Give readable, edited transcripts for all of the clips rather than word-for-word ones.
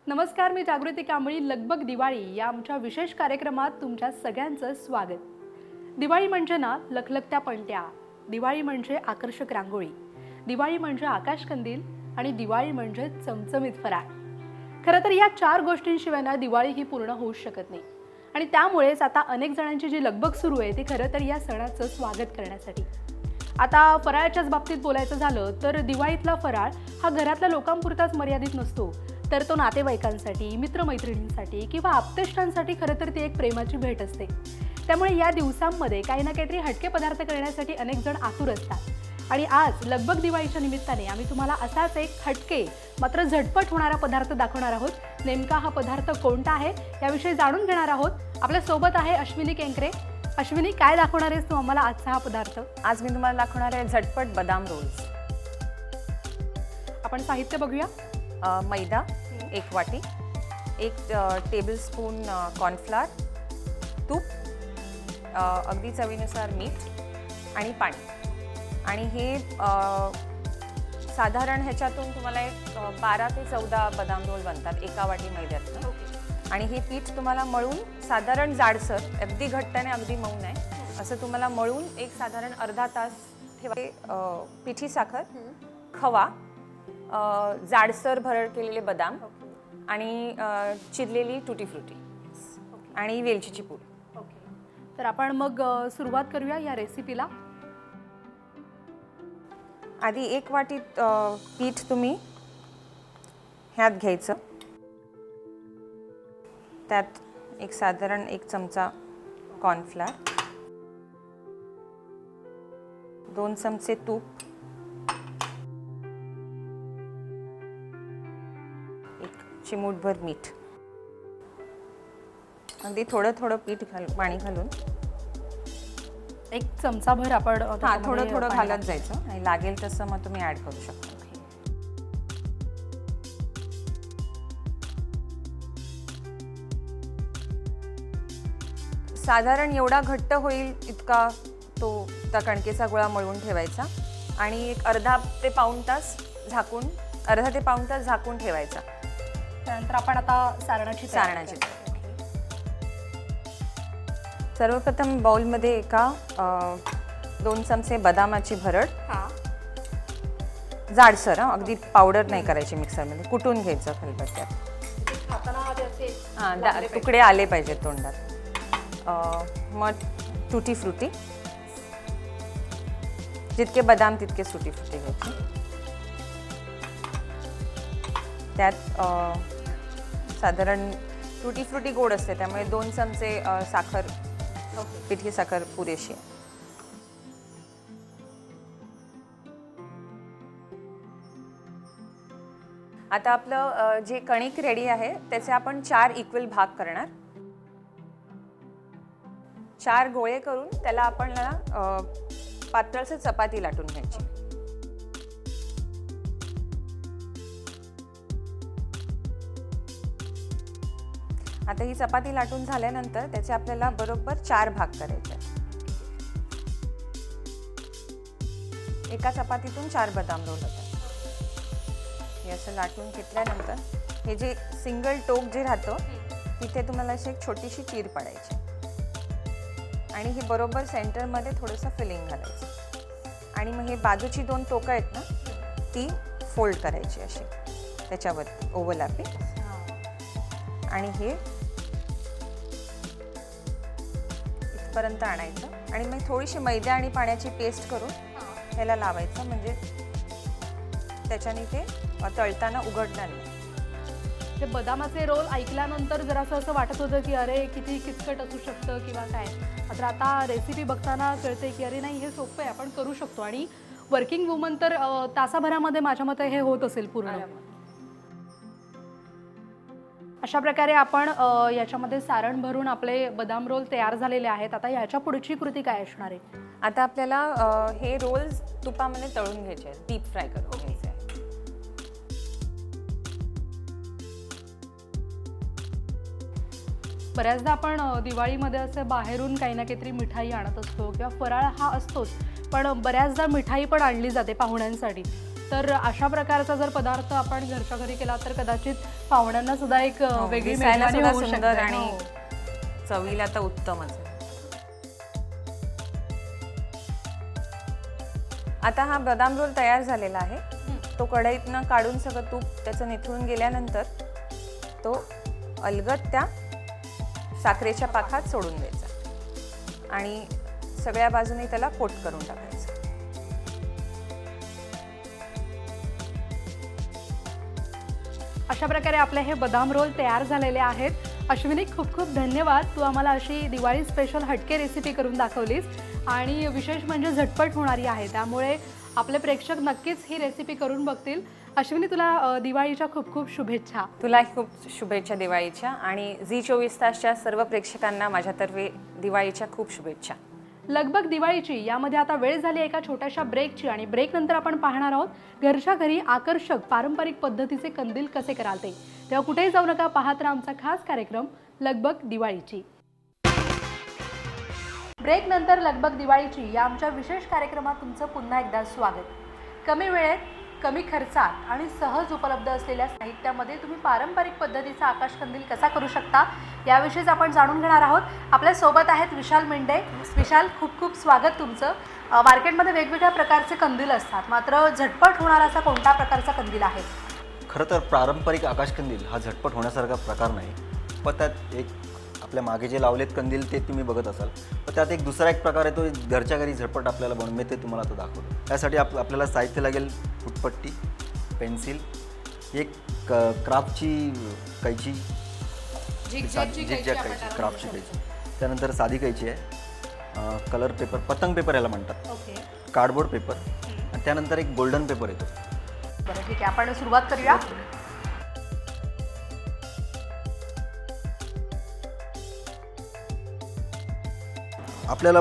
नमस्कार, मी जागृती कांबळी. लगबग दिवाळी या आमच्या विशेष कार्यक्रमात तुमच्या सगळ्यांचं स्वागत. दिवाळी म्हणजे ना लखलखत्या पणत्या, दिवाळी म्हणजे आकर्षक रांगोळी, दिवाळी म्हणजे आकाशकंदील आणि दिवाळी म्हणजे चमचमीत फराळ. खरं तर या 4 गोष्टींशिवाय ना दिवाळी ही पूर्ण होऊच शकत नाही. आणि त्यामुळेच आता अनेक जणांची जी लगबग सुरू आहे ती खरं तर या सणाचं स्वागत करण्यासाठी. आता फराळाच्याच बाबतीत बोलायचं झालं तर दिवाळीतला फराळ हा घरातल्या लोकांपुरताच मर्यादित नसतो, तर तो नातेवाईकांसाठी, मित्रमैत्रिणींसाठी किंवा आप्तेष्टांसाठी खरं तर ती एक प्रेमाची भेट असते. त्यामुळे या दिवसांमध्ये काही ना काहीतरी हटके पदार्थ करण्यासाठी अनेक जण आतुर असतात. आणि आज लगबग दिवाळीच्या निमित्ताने आम्ही तुम्हाला असाच एक हटके मात्र झटपट होणारा पदार्थ दाखवणार आहोत. नेमका हा पदार्थ कोणता आहे याविषयी जाणून घेणार आहोत. आपल्या सोबत आहे अश्विनी केंकरे. अश्विनी, काय दाखवणार आहेस तू आम्हाला आजचा हा पदार्थ? आज मी तुम्हाला दाखवणार आहे झटपट बदाम रोल्स. आपण साहित्य बघूया. मैदा 1 वाटी, 1 टेबलस्पून कॉर्नफ्लोअर, तूप, अगदी चवीनुसार मीठ आणि पाणी. आणि हे साधारण ह्याच्यातून तुम्हाला एक 12 ते 14 बदाम रोल बनतात एका वाटी मैद्यातनं. आणि हे पीठ तुम्हाला मळून साधारण जाडसर, अगदी घट्ट नाही अगदी मऊ नाही, असं तुम्हाला मळून एक साधारण अर्धा तास ठेवा. पिठी साखर, खवा, जाडसर भरड केलेले बदाम आणि चिरलेली टुटी फ्रुटी आणि वेलचीची पूड. तर आपण मग सुरुवात करूया या रेसिपीला. आधी 1 वाटी पीठ तुम्ही ह्यात घ्यायचं. त्यात एक साधारण 1 चमचा कॉर्नफ्लोअर, 2 चमचे तूप, 1 चिमूटभर मीठ, अगदी थोडं थोडं पीठ पाणी घालून 1 चमचाभर आपण थोडं थोडं घालत जायचं आणि लागेल तसं मग तुम्ही ॲड करू शकता. साधारण एवढा घट्ट होईल इतका तो त्या कणकेचा गोळा मळून ठेवायचा आणि एक अर्धा ते पाऊण तास झाकून ठेवायचा. त्यानंतर आपण आता सारणाची सर्वप्रथम बाउलमध्ये एका 2 चमचे बदामाची भरड, जाडसर, अगदी पावडर नाही करायची, मिक्सरमध्ये कुटून घ्यायचं खलबत्त्यात. तुकडे आले पाहिजेत तोंडात. मग टुटी फ्रुटी, जितके बदाम तितके टुटी फ्रुटी घ्यायची. त्यात साधारण टुटी फ्रुटी गोड असते त्यामुळे 2 चमचे साखर, पिठी साखर पुरेशी. आता आपलं जे कणिक रेडी आहे त्याचे आपण 4 इक्वल भाग करणार. 4 गोळे करून त्याला आपण पातळसर चपाती लाटून घ्यायची. आता ही चपाती लाटून झाल्यानंतर त्याचे आपल्याला बरोबर 4 भाग करायचे. एका चपातीतून 4 बदाम रोल होतात. हे असं लाटून घेतल्यानंतर हे जे सिंगल टोक जे राहतं तिथे तुम्हाला अशी एक छोटीशी चीर पाडायची आणि हे बरोबर सेंटरमध्ये थोडंसं फिलिंग घालायचं. आणि मग हे बाजूची 2 टोकं आहेत ना ती फोल्ड करायची अशी त्याच्यावरती ओव्हरलॅपिंग. आणि हे इथपर्यंत आणायचं आणि मग थोडीशी मैदा आणि पाण्याची पेस्ट करून ह्याला लावायचं, म्हणजे त्याच्याने ते तळताना उघडणार नाही. ते बदामाचे रोल ऐकल्यानंतर जरासं असं वाटत होतं की अरे किती किचकट असू शकतं किंवा काय, मात्र आता रेसिपी बघताना कळते की अरे नाही, हे सोपं आहे, आपण करू शकतो. आणि वर्किंग वुमन तर तासाभरामध्ये माझ्या मते हे होत असेल पूर्ण. अशा प्रकारे आपण याच्यामध्ये सारण भरून आपले बदाम रोल तयार झालेले आहेत. आता याच्या पुढची कृती काय असणार आहे? आता आपल्याला हे रोल्स तुपामध्ये तळून घ्यायचे आहेत, डीप फ्राय करून घ्यायचे. बऱ्याचदा आपण दिवाळीमध्ये असे बाहेरून काही ना काहीतरी मिठाई आणत असतो किंवा फराळ हा असतोच, पण बऱ्याचदा मिठाई पण आणली जाते पाहुण्यांसाठी. तर अशा प्रकारचा जर पदार्थ आपण घरच्या घरी केला तर कदाचित पाहुण्यांना सुद्धा एक वेगळी दिसायला मेजवानी सुद्धा होऊ सुंदर शकते. आणि हो. चवीला तर उत्तमच आहे. आता हा बदाम रोल तयार झालेला आहे. तो कढईतनं काढून सगळं तूप त्याचं निथळून गेल्यानंतर तो अलगद त्या साखरेच्या पाकात सोडून द्यायचा आणि सगळ्या बाजूने त्याला कोट करून टाकायचं. अशा प्रकारे आपले हे बदाम रोल तयार झालेले आहेत. अश्विनी, खूप खूप धन्यवाद. तू आम्हाला अशी दिवाळी स्पेशल हटके रेसिपी करून दाखवलीस आणि विशेष म्हणजे झटपट होणारी आहे, त्यामुळे आपले प्रेक्षक नक्कीच ही रेसिपी करून बघतील. अश्विनी, तुला दिवाळीच्या खूप खूप शुभेच्छा. तुलाही खूप शुभेच्छा दिवाळीच्या आणि झी24 तासच्या सर्व प्रेक्षकांना माझ्यातर्फे दिवाळीच्या खूप शुभेच्छा. लगबग दिवाळीची यामध्ये आता वेळ झाली एका छोट्याशा ब्रेकची आणि ब्रेक नंतर आपण पाहणार आहोत घरच्या घरी आकर्षक पारंपरिक पद्धतीचे कंदील कसे कराल ते. तेव्हा कुठेही जाऊ नका, पाहत राहा आमचा खास कार्यक्रम लगबग दिवाळीची. ब्रेक नंतर लगबग दिवाळीची या आमच्या विशेष कार्यक्रमात तुमचं पुन्हा एकदा स्वागत. कमी वेळेत, कमी खर्चात आणि सहज उपलब्ध असलेल्या साहित्यामध्ये तुम्ही पारंपरिक पद्धतीचा आकाशकंदील कसा करू शकता याविषयीच आपण जाणून घेणार आहोत. आपल्या सोबत आहेत विशाल मेंढे. विशाल, खूप खूप स्वागत तुमचं. मार्केटमध्ये वेगवेगळ्या प्रकारचे कंदील असतात, मात्र झटपट होणारा असा कोणत्या प्रकारचा कंदील आहे? खरं तर पारंपरिक आकाशकंदील हा झटपट होण्यासारखा प्रकार नाही, पण त्यात एक आपल्या मागे जे लावलेत कंदील ते तुम्ही बघत असाल, पण त्यात एक दुसरा एक प्रकार आहे तो घरच्या घरी झटपट आपल्याला बनवून मी ते तुम्हाला आता दाखवतो. त्यासाठी आपल्याला साहित्य लागेल फुटपट्टी, पेन्सिल, एक क्राफ्टची कैची, झिगझॅग कैची, क्राफ्टची कैची, त्यानंतर साधी कैची आहे, कलर पेपर, पतंग पेपर याला म्हणतात, ओके, कार्डबोर्ड पेपर, आणि त्यानंतर एक गोल्डन पेपर येतो. बरं, ठीक आहे, आपण सुरुवात करूया. आपल्याला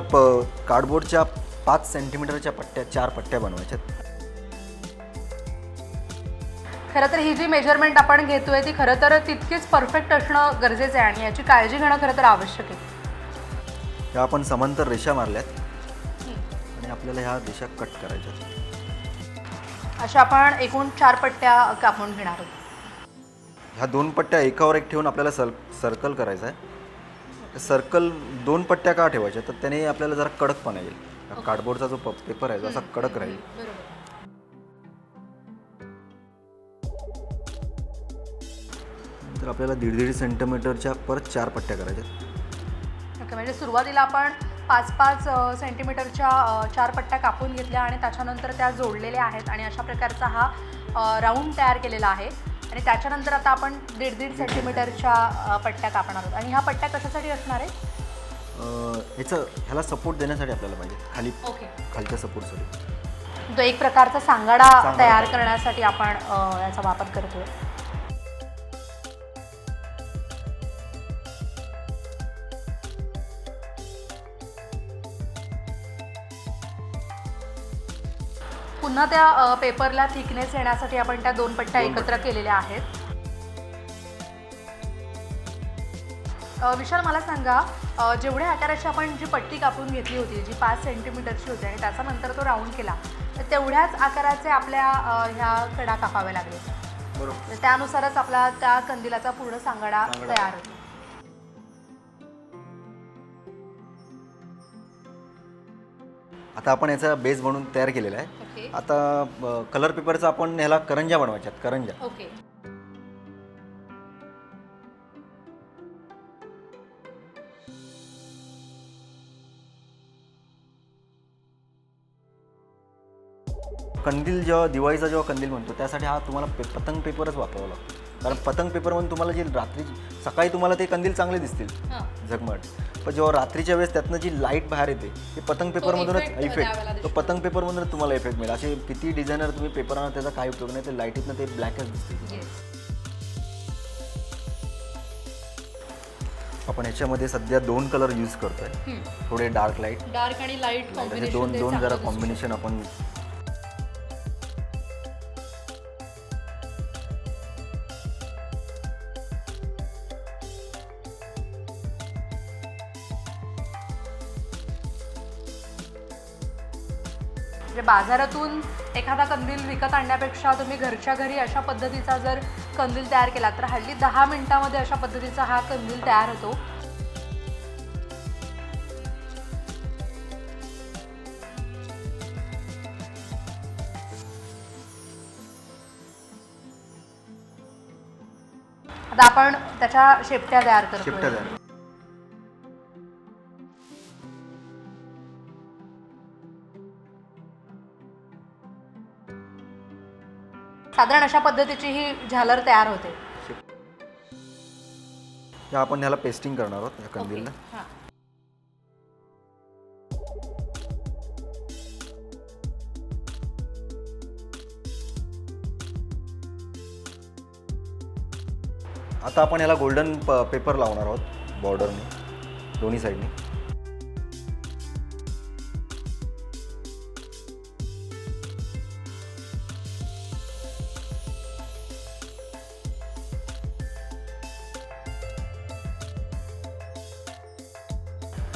कार्डबोर्डच्या 5 सेंटीमीटरच्या पट्ट्या 4 पट्ट्या बनवायच्या. खरं तर ही जी मेजरमेंट आपण घेतोय ती खरं तर तितकीच परफेक्ट असणं गरजेचं आहे आणि याची काळजी घेणं खरं तर आवश्यक आहे. ह्या आपण समांतर रेषा मारल्यात आणि आपल्याला ह्या रेषा कट करायच्या. अशा आपण एकूण 4 पट्ट्या कापून घेणार आहोत. ह्या 2 पट्ट्या एकावर एक ठेवून आपल्याला सर्कल करायचं आहे. सर्कल 2 पट्ट्या का ठेवायच्या तर त्याने आपल्याला जरा कडकपणा येईल. कार्डबोर्डचा जो पेपर आहे असा कडक राहील. तर आपल्याला 1.5 सेंटीमीटरच्या परत 4 पट्ट्या करायच्या. ओके, म्हणजे सुरुवातीला आपण 5-5 सेंटीमीटरच्या 4 पट्ट्या कापून घेतल्या आणि त्याच्यानंतर त्या जोडलेल्या आहेत आणि अशा प्रकारचा हा राऊंड तयार केलेला आहे आणि त्याच्यानंतर आता आपण 1.5 सेंटीमीटरच्या पट्ट्या कापणार आहोत. आणि ह्या पट्ट्या कशासाठी असणार आहे? ह्याला सपोर्ट देण्यासाठी आपल्याला पाहिजे, खाली ओके, खालच्या सपोर्टसाठी. तो एक प्रकारचा सांगाडा तयार करण्यासाठी आपण याचा वापर करतोय. पुन्हा त्या पेपरला थिकनेस येण्यासाठी आपण त्या 2 पट्ट्या एकत्र केलेल्या आहेत. विशाल, मला सांगा, जेवढ्या आकाराची आपण जी पट्टी कापून घेतली होती, जी 5 सेंटीमीटरची होती आणि त्याच्यानंतर तो राऊंड केला, तर तेवढ्याच आकाराचे आपल्या ह्या कडा कापाव्या लागले. बरोबर, त्यानुसारच आपला त्या कंदिलाचा पूर्ण सांगाडा तयार होतो. आता आपण याचा बेस बनवून तयार केलेला आहे. आता कलर पेपरचा आपण ह्याला करंजा बनवायच्यात. करंजा, ओके, कंदील जेव्हा दिवाळीचा जेव्हा कंदील म्हणतो त्यासाठी हा तुम्हाला पतंग पेपरच वापरावा लागतो. कारण पतंग पेपरमध्ये तुम्हाला जी सकाळी तुम्हाला ते कंदील चांगले दिसतील झगमट, पण जेव्हा रात्रीच्या वेळेस त्यातनं जी लाईट बाहेर येते ते पतंग पेपरमधूनच इफेक्ट, तो पतंग पेपरमधूनच तुम्हाला इफेक्ट मिळेल. असे किती डिझायनर तुम्ही पेपरना त्याचा काही उपयोग नाही, ते लाईटीतनं ते ब्लॅकच दिसते. आपण ह्याच्यामध्ये सध्या 2 कलर यूज करतोय, थोडे डार्क आणि लाईट दोन जरा कॉम्बिनेशन आपण. म्हणजे बाजारातून एखादा कंदील विकत आणण्यापेक्षा तुम्ही घरच्या घरी अशा पद्धतीचा जर कंदील तयार केला तर हल्ली 10 मिनिटांमध्ये अशा पद्धतीचा हा कंदील तयार होतो. आता आपण त्याच्या शेपट्या तयार करतो. शेपट्या तयार. साधारण अशा पद्धतीची ही झालर तयार होते. या आपण ह्याला पेस्टिंग करणार आहोत या कंदीलला. हां. आता आपण ह्याला गोल्डन पेपर लावणार आहोत बॉर्डरने दोन्ही साईडने.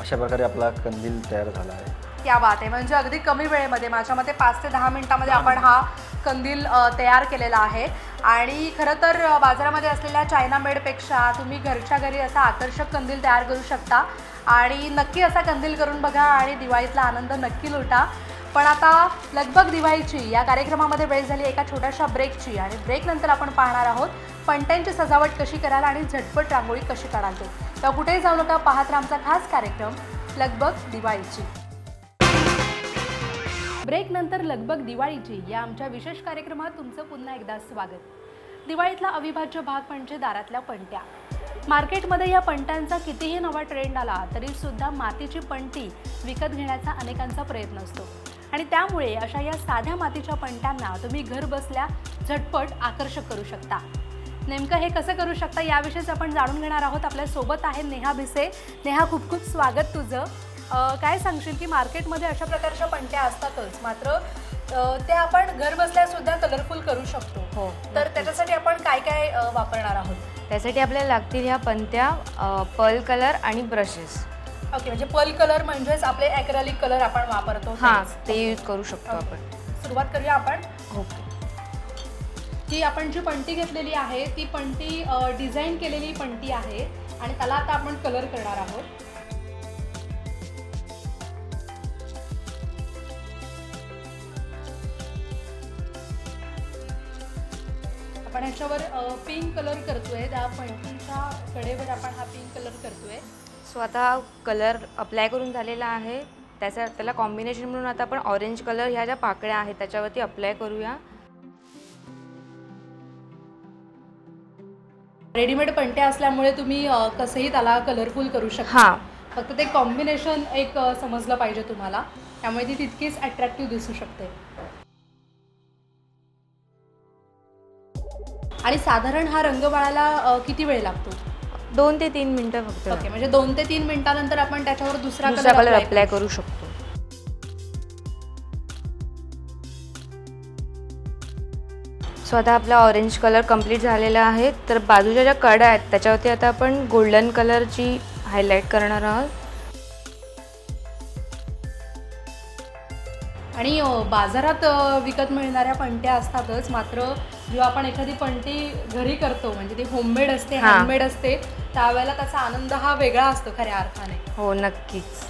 अशा प्रकारे आपला कंदील तयार झाला आहे. क्या बात आहे. म्हणजे अगदी कमी वेळेमध्ये माझ्या मते 5 ते 10 मिनिटांमध्ये आपण हा कंदील तयार केलेला आहे. आणि खरं तर बाजारामध्ये असलेल्या चायना मेडपेक्षा तुम्ही घरच्या घरी असा आकर्षक कंदील तयार करू शकता आणि नक्की असा कंदील करून बघा आणि दिवाळीतला आनंद नक्की लुटा. पण आता लगबग दिवाळीची या कार्यक्रमामध्ये वेळ झाली एका छोट्याशा ब्रेकची आणि ब्रेकनंतर आपण पाहणार आहोत पणत्यांची सजावट कशी कराल आणि झटपट रांगोळी कशी काढाल ते. तर कुठेही जाऊ नका, पाहत राहा आमचा खास कार्यक्रम लगबग दिवाळीची. ब्रेक नंतर लगबग दिवाळीची या आमच्या विशेष कार्यक्रमात तुमचं पुन्हा एकदा स्वागत. दिवाळीतला अविभाज्य भाग म्हणजे दारातल्या पणत्या. मार्केटमध्ये या पणत्यांचा कितीही नवा ट्रेंड आला तरी सुद्धा मातीची पणती विकत घेण्याचा अनेकांचा प्रयत्न असतो आणि त्यामुळे अशा या साध्या मातीच्या पणत्यांना तुम्ही घर बसल्या झटपट आकर्षक करू शकता. नेमकं हे कसं करू शकता याविषयीच आपण जाणून घेणार आहोत. आपल्या सोबत आहे नेहा भिसे. नेहा, खूप खूप स्वागत तुझं. काय सांगशील की मार्केटमध्ये अशा प्रकारच्या पणत्या असतातच, मात्र त्या आपण घर बसल्या सुद्धा कलरफुल करू शकतो. हो. तर त्याच्यासाठी आपण काय काय वापरणार आहोत? त्यासाठी आपल्याला लागतील ह्या पणत्या, पर्ल कलर आणि ब्रशेस. ओके, म्हणजे पर्ल कलर म्हणजेच आपले ॲक्रेलिक कलर आपण वापरतो. हां, ते यूज करू शकतो ओके. आपण. सुरुवात करूया आपण. ओके. की आपण जी पणती घेतलेली आहे ती पणती डिझाईन केलेली पणती आहे आणि त्याला आता आपण कलर करणार आहोत. आपण ह्याच्यावर पिंक कलर करतोय. त्या पणतीच्या कडेवर आपण हा पिंक कलर करतोय. सो आता कलर अप्लाय करून झालेला आहे. त्याला कॉम्बिनेशन म्हणून आता आपण ऑरेंज कलर ह्या ज्या पाकळ्या आहेत त्याच्यावरती अप्लाय करूया. रेडीमेड पणत्या असल्यामुळे तुम्ही कसंही त्याला कलरफुल करू शकता. हां, फक्त ते कॉम्बिनेशन एक समजलं पाहिजे तुम्हाला, त्यामुळे ती तितकीच अट्रॅक्टिव्ह दिसू शकते. आणि साधारण हा रंग वळायला किती वेळ लागतो? 2 ते 3 मिनिटं फक्त. ओके, म्हणजे 2 ते 3 मिनिटानंतर आपण त्याच्यावर दुसरा कलर कलर अप्लाय करू शकतो. सो आता आपला ऑरेंज कलर कंप्लीट झालेला आहे. तर बाजूच्या ज्या कडा आहेत त्याच्यावरती आता आपण गोल्डन कलरची हायलाईट करणार आहोत. आणि बाजारात विकत मिळणाऱ्या पणत्या असतातच, मात्र जेव्हा आपण एखादी पणती घरी करतो म्हणजे ती होममेड असते, हँडमेड असते, त्यावेळेला त्याचा आनंद हा वेगळा असतो खऱ्या अर्थाने. हो, नक्कीच.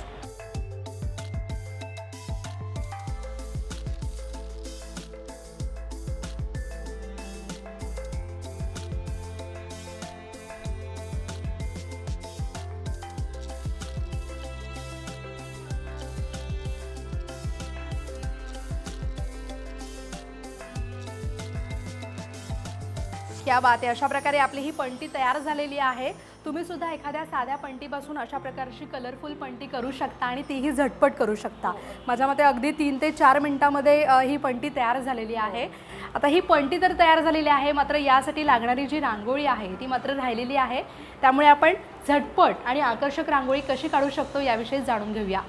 क्या बात आहे. अशा प्रकारे आपली ही पणती तयार झालेली आहे. तुम्ही सुद्धा एखाद्या साध्या पणतीपासून अशा प्रकारची कलरफुल पणती करू शकता आणि तीही झटपट करू शकता. माझ्या मते अगदी 3 ते 4 मिनिटांमध्ये ही पणती तयार झालेली आहे. आता ही पणती तर तयार झालेली आहे, मात्र यासाठी लागणारी जी रांगोळी आहे ती मात्र राहिलेली आहे. त्यामुळे आपण झटपट आणि आकर्षक रांगोळी कशी काढू शकतो याविषयी जाणून घेऊया.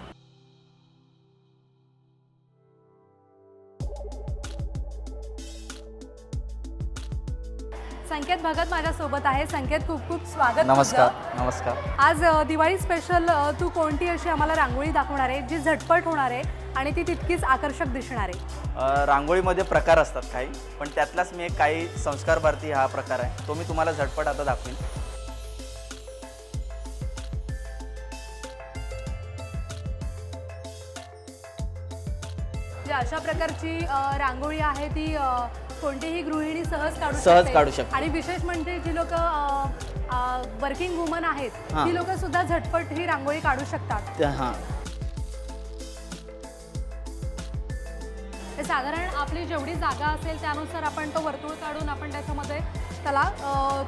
संकेत भगत माझ्यासोबत आहे. संकेत, खूप खूप स्वागत. नमस्कार. तुझं. नमस्कार. आज दिवाळी स्पेशल तू कोणती अशी आम्हाला रांगोळी दाखवणार आहे जी झटपट होणार आहे आणि ती तितकीच आकर्षक दिसणार आहे? रांगोळीमध्ये प्रकार असतात काही, पण त्यातलाच मी एक काही संस्कार भारती हा प्रकार आहे, तो मी तुम्हाला झटपट आता दाखवीन. जे अशा प्रकारची रांगोळी आहे ती कोणतीही गृहिणी सहज सहज काढू शकते. आणि विशेष म्हणजे जी लोक वर्किंग वुमन आहेत हां. ती लोक सुद्धा झटपट ही रांगोळी काढू शकतात. हां, हे साधारण आपली जेवढी जागा असेल त्यानुसार आपण तो वर्तुळ काढून आपण त्याच्यामध्ये त्याला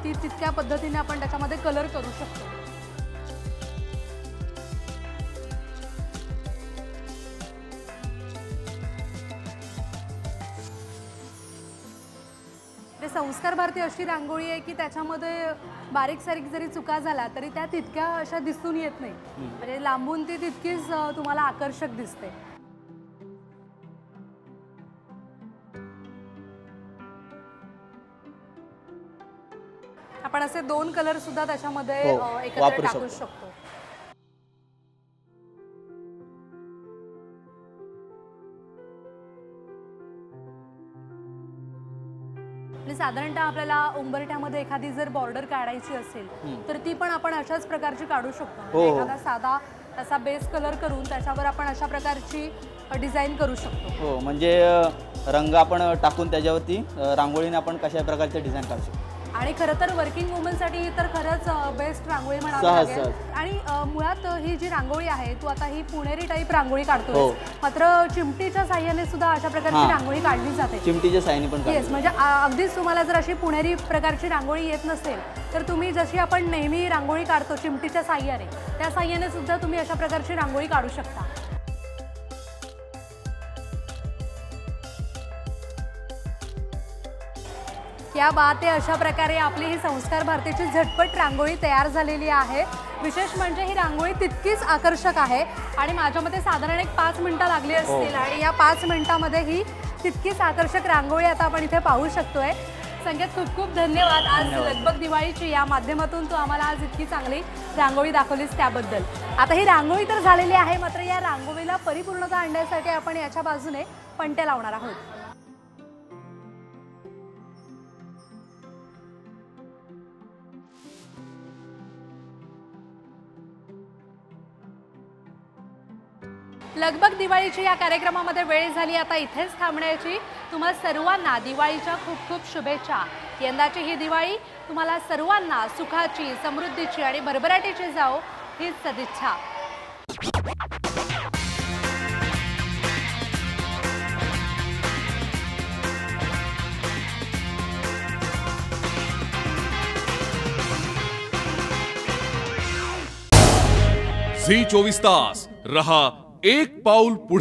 ती तितक्या पद्धतीने आपण त्याच्यामध्ये कलर करू शकतो. संस्कार भारती अशी रांगोळी आहे की त्याच्यामध्ये बारीक सारीक जरी चुका झाल्या तरी त्या तितक्या अशा दिसून येत नाही. म्हणजे लांबून ती तितकीच तुम्हाला आकर्षक दिसते. आपण असे 2 कलर सुद्धा त्याच्यामध्ये एकत्र वापरू टाकू शकतो. शकतो. आणि साधारणतः आपल्याला उंबरठ्यामध्ये एखादी जर बॉर्डर काढायची असेल तर ती पण आपण अशाच प्रकारची काढू शकतो. हो. एखादा साधा असा बेस कलर करून त्याच्यावर आपण अशा प्रकारची डिझाईन करू शकतो. हो, म्हणजे रंग आपण टाकून त्याच्यावरती रांगोळीने आपण कशा प्रकारचे डिझाईन काढू शकतो. आणि खरं तर वर्किंग वुमनसाठी तर खरंच बेस्ट रांगोळी म्हणावी सहज, लागेल. सहज. आणि मुळात ही जी रांगोळी आहे तू आता ही पुणेरी टाईप रांगोळी काढतोय, हो. मात्र चिमटीच्या साह्याने सुद्धा अशा प्रकारची हां. रांगोळी काढली जाते. चिमटीच्या साईने पण येस, काढू. म्हणजे अगदीच तुम्हाला जर अशी पुणेरी प्रकारची रांगोळी येत नसेल तर तुम्ही जशी आपण नेहमी रांगोळी काढतो चिमटीच्या साह्याने, त्या साह्याने सुद्धा तुम्ही अशा प्रकारची रांगोळी काढू शकता. या बात आहे. अशा प्रकारे आपली ही संस्कार भारतीची झटपट रांगोळी तयार झालेली आहे. विशेष म्हणजे ही रांगोळी तितकीच आकर्षक आहे आणि माझ्या मते साधारण एक 5 मिनिटं लागली असतील आणि या 5 मिनिटांमध्ये ही तितकीच आकर्षक रांगोळी आता आपण इथे पाहू शकतोय. संकेत, खूप खूप धन्यवाद. आज लगबग दिवाळीची या माध्यमातून तू आम्हाला आज इतकी चांगली रांगोळी दाखवलीस त्याबद्दल. आता ही रांगोळी तर झालेली आहे, मात्र या रांगोळीला परिपूर्णता आणण्यासाठी आपण याच्या बाजूने पणत्या लावणार आहोत. लगबग दिवाळीची या कार्यक्रमामध्ये वेळ झाली आता इथेच थांबण्याची. तुम्हा सर्वांना दिवाळीच्या खूप खूप शुभेच्छा. यंदाची ही दिवाळी तुम्हाला सर्वांना सुखाची, समृद्धीची आणि भरभराटीची जाओ हीच सदिच्छा. झी 24 तास रहा एक पाऊल पुढे.